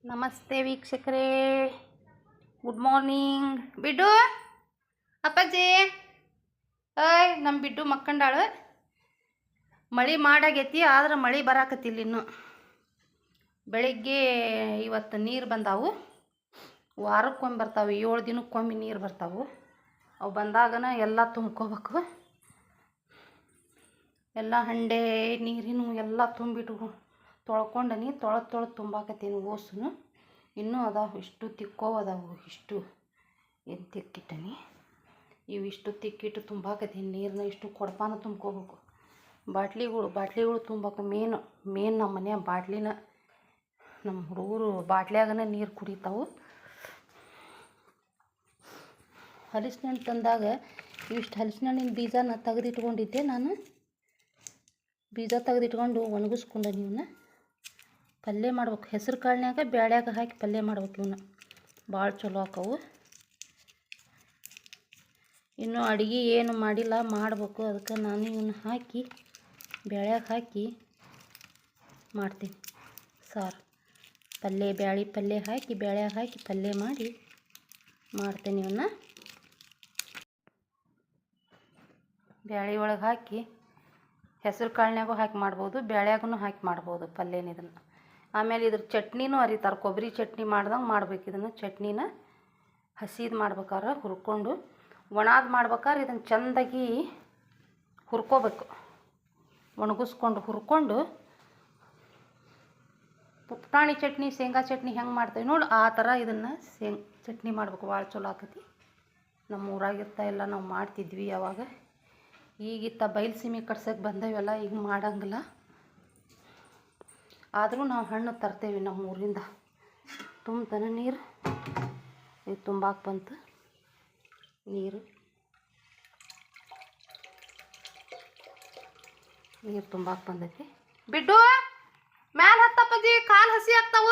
ನಮಸ್ತೆ ವೀಕ್ಷಕರೇ, good morning. Biddu ಅಪ್ಪಾಜಿ, ನಮ್ಮ ಬಿಡ್ಡು ಮಕ್ಕಂಡಾಳು. ಮಳೆ ಮಾಡಾಗೈತಿ, ಆದ್ರೆ ಮಳೆ ಬರಾಕತ್ತಿಲ್ಲ ಇನ್ನು. ಬೆಳಿಗ್ಗೆ ಇವತ್ತು ನೀರು ಬಂದಾವು. ವಾರಕ್ಕೊಮ್ಮೆ ಬರ್ತಾವೆ, 7 ದಿನಕ್ಕೊಮ್ಮೆ ನೀರು ಬರ್ತಾವೆ. ಅವು ಬಂದಾಗನ ಎಲ್ಲ ತುಂಬ್ಕೋಬೇಕು. ಎಲ್ಲ ಹಂಡೆ ನೀರಿನ ಎಲ್ಲ ತುಂಬಿಟ್ಟು ತೊಳ್ಕೊಂಡನಿ. ತೊಳೆದು ತುಂಬಾಕತ್ತೀನಿ ಓಸು. ಇನ್ನೂ ಅದಾವು, ಇಷ್ಟು ತಿಕ್ಕೋವು ಅದಾವು. ಇಷ್ಟು ಏನು ತಿಕ್ಕಿಟ್ಟನಿ, ಇವು ಇಷ್ಟು ತಿಕ್ಕಿಟ್ಟು ತುಂಬಾಕತ್ತೀನಿ ನೀರನ್ನ. ಇಷ್ಟು ಕೊಡಪಾನ ತುಂಬ್ಕೋಬೇಕು. ಬಾಟ್ಲಿಗಳು ತುಂಬಕ್ಕೆ ಮೇನ್ ನಮ್ಮ ಮನೆ ಬಾಟ್ಲಿನ. ನಮ್ಮ ಹುಡುಗರು ಬಾಟ್ಲಿಯಾಗನ ನೀರು ಕುಡಿತಾವು. ಹಲಸಿನ ಹಣ್ಣು ತಂದಾಗ ಇವಿಷ್ಟು ಹಲಸಿನ ಹಣ್ಣಿನ ಬೀಜನ ತೆಗೆದಿಟ್ಕೊಂಡಿದ್ದೆ ನಾನು. ಬೀಜ ತೆಗೆದಿಟ್ಕೊಂಡು ಒಣಗಿಸ್ಕೊಂಡೆ. ಇವನ್ನ ಪಲ್ಯ ಮಾಡ್ಬೇಕು. ಹೆಸರು ಕಾಳಿನ್ಯಾಗ ಬ್ಯಾಳ್ಯಾಗ ಹಾಕಿ ಪಲ್ಯ ಮಾಡ್ಬೇಕು. ಇವನ್ನ ಭಾಳ ಚಲೋ ಆಕವು. ಇನ್ನೂ ಅಡುಗೆ ಏನು ಮಾಡಿಲ್ಲ, ಮಾಡಬೇಕು. ಅದಕ್ಕೆ ನಾನು ಇವನ್ನ ಹಾಕಿ ಬ್ಯಾಳ್ಯಾಗ ಹಾಕಿ ಮಾಡ್ತೀನಿ ಸಾರು. ಬ್ಯಾಳಿ ಪಲ್ಯ ಹಾಕಿ ಬ್ಯಾಳ್ಯಾಗ ಹಾಕಿ ಪಲ್ಯ ಮಾಡ್ತೀನಿ. ಇವನ್ನ ಬ್ಯಾಳಿ ಒಳಗೆ ಹಾಕಿ ಹೆಸರು ಕಾಳಿನ್ಯಾಗೂ ಹಾಕಿ ಮಾಡ್ಬೋದು, ಬ್ಯಾಳ್ಯಾಗೂ ಹಾಕಿ ಮಾಡ್ಬೋದು ಪಲ್ಯನ. ಇದನ್ನು ಆಮೇಲೆ ಇದ್ರ ಚಟ್ನಿನೂ ಅರಿತಾರೆ. ಕೊಬ್ಬರಿ ಚಟ್ನಿ ಮಾಡ್ದಂಗೆ ಮಾಡ್ಬೇಕು. ಇದನ್ನು ಚಟ್ನಿನ ಹಸಿದು ಮಾಡ್ಬೇಕಾದ್ರೆ ಹುರ್ಕೊಂಡು, ಒಣಾದು ಮಾಡ್ಬೇಕಾದ್ರೆ ಇದನ್ನು ಚೆಂದಾಗಿ ಹುರ್ಕೋಬೇಕು. ಒಣಗಿಸ್ಕೊಂಡು ಹುರ್ಕೊಂಡು ಪುಟಾಣಿ ಚಟ್ನಿ, ಶೇಂಗಾ ಚಟ್ನಿ ಹೆಂಗೆ ಮಾಡ್ತೇವೆ ನೋಡಿ, ಆ ಥರ ಇದನ್ನು ಚಟ್ನಿ ಮಾಡ್ಬೇಕು. ಭಾಳ ಚಲೋ ಆಕತಿ. ನಮ್ಮ ಊರಾಗಿರ್ತಾಯಿಲ್ಲ, ನಾವು ಮಾಡ್ತಿದ್ವಿ ಅವಾಗ. ಈಗಿತ್ತ ಬಯಲು ಕಟ್ಸೋಕೆ ಬಂದವೆಲ್ಲ, ಈಗ ಮಾಡಂಗಿಲ್ಲ. ಆದರೂ ನಾವು ಹಣ್ಣು ತರ್ತೇವೆ ನಮ್ಮ ಊರಿಂದ. ತುಂಬತನ ನೀರು ಇದು ತುಂಬಾಕೆ ಬಂತು. ನೀರು ತುಂಬಾಕೆ ಬಂದೈತಿ. ಬಿಡ್ಡು ಮ್ಯಾಲ ಹತ್ತಪ್ಪಜಿ, ಕಾಲು ಹಸಿ ಆಗ್ತಾವ.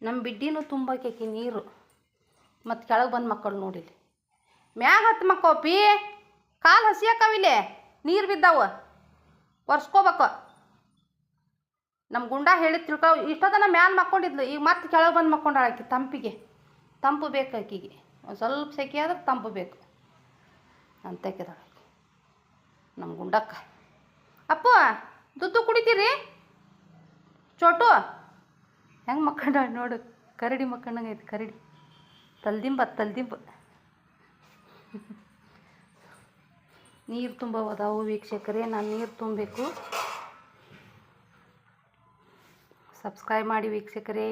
ನಮ್ಮ ಬಿಡ್ಡಿನೂ ತುಂಬಾಕಿ ನೀರು. ಮತ್ತು ಕೆಳಗೆ ಬಂದು ಮಕ್ಕಳು ನೋಡಿಲಿ. ಮ್ಯಾಗ ಹತ್ತು ಮಕ್ಕೋಪಿ, ಕಾಲು ಹಸಿ ಆಕಾವಿಲ್ಲೇ, ನೀರು ಬಿದ್ದಾವ, ಒರೆಸ್ಕೋಬೇಕು. ನಮ್ಮ ಗುಂಡ ಹೇಳಿದ್ ತಿಳ್ಕೊ. ಇಷ್ಟೊತ್ತನ ಮ್ಯಾಲ ಮಕ್ಕೊಂಡಿದ್ಲು, ಈಗ ಮತ್ತೆ ಕೆಳಗೆ ಬಂದು ಮಕ್ಕೊಂಡಾಳಾಕಿ. ತಂಪು ಬೇಕು ಆಕಿಗೆ. ಒಂದು ಸ್ವಲ್ಪ ಸೆಕೆ ಆದ್ರೆ ತಂಪು ಬೇಕು ಅಂತಕ್ಕಿದಾಳಾಕಿ ನಮ್ಮ ಗುಂಡಕ್ಕ. ಅಪ್ಪು ದುಡ್ಡು ಕುಡಿತೀರಿ? ಚೋಟು ಹೆಂಗೆ ಮಕ್ಕೊಂಡಾಳ ನೋಡು. ಕರಡಿ ಮಕ್ಕಂಡಂಗೆ ಐತಿ. ಕರಡಿ ತಲ್ದಿಂಬ ನೀರು ತುಂಬದಾವು ವೀಕ್ಷಕರೇ. ನಾನು ನೀರು ತುಂಬಬೇಕು. ಸಬ್ಸ್ಕ್ರೈಬ್ ಮಾಡಿ ವೀಕ್ಷಕರೇ.